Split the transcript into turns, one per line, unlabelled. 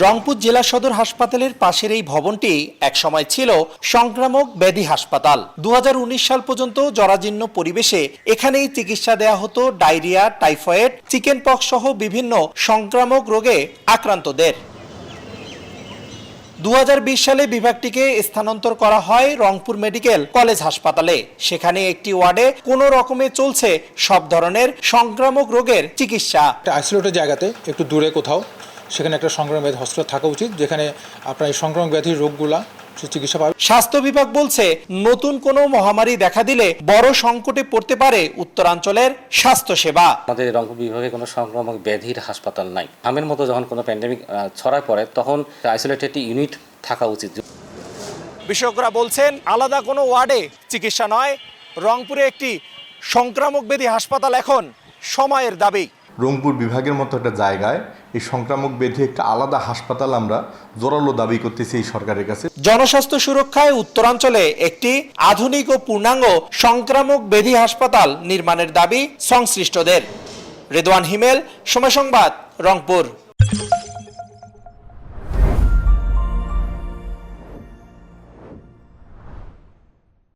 রংপুর জেলা সদর হাসপাতালের পাশের এই ভবনটি একসময় ছিল সংক্রামক ব্যাধি হাসপাতাল। 2019 সাল পর্যন্ত জরাজীর্ণ পরিবেশে এখানেই চিকিৎসা দেয়া হতো ডায়রিয়া, টাইফয়েড, চিকেন পক্স সহ বিভিন্ন সংক্রামক রোগে আক্রান্তদের। 2020 সালে বিভাগটিকে স্থানান্তর করা হয় রংপুর মেডিকেল কলেজ হাসপাতালে। সেখানে একটি ওয়ার্ডে কোনো রকমে চলছে সব ধরনের সংক্রামক রোগের চিকিৎসা।
আইসোলেটেড জায়গাতে একটু দূরে কোথাও সেখানে একটা সংক্রামক ব্যাধি হসপিটাল থাকা উচিত, যেখানে আপনার এই সংক্রামক ব্যাধির রোগগুলা চিকিৎসা পাবে।
স্বাস্থ্য বিভাগ বলছে, নতুন কোনো মহামারী দেখা দিলে বড় সংকটে পড়তে পারে উত্তরাঞ্চলের স্বাস্থ্য সেবা।
আমাদের রংপুর বিভাগে কোনো সংক্রামক ব্যাধির হাসপাতাল নাই। আমের মতো যখন কোনো প্যান্ডেমিক ছড়ায় পড়ে তখন আইসোলেটেড ইউনিট থাকা উচিত।
বিশেষজ্ঞরা বলছেন, আলাদা কোনো ওয়ার্ডে চিকিৎসা নয়, রংপুরে একটি সংক্রামক ব্যাধি হাসপাতাল এখন সময়ের দাবি।
রংপুর বিভাগের মতো একটা জায়গায় এই সংক্রামক ব্যাধি একটা আলাদা হাসপাতাল আমরা জোরালো দাবি করতেছি এই সরকারের কাছে।
জনস্বাস্থ্য সুরক্ষায় উত্তরাঞ্চলে একটি আধুনিক ও পূর্ণাঙ্গ সংক্রামক ব্যাধি হাসপাতাল নির্মাণের দাবি সংশ্লিষ্টদের। রেদওয়ান হিমেল, সময় সংবাদ, রংপুর।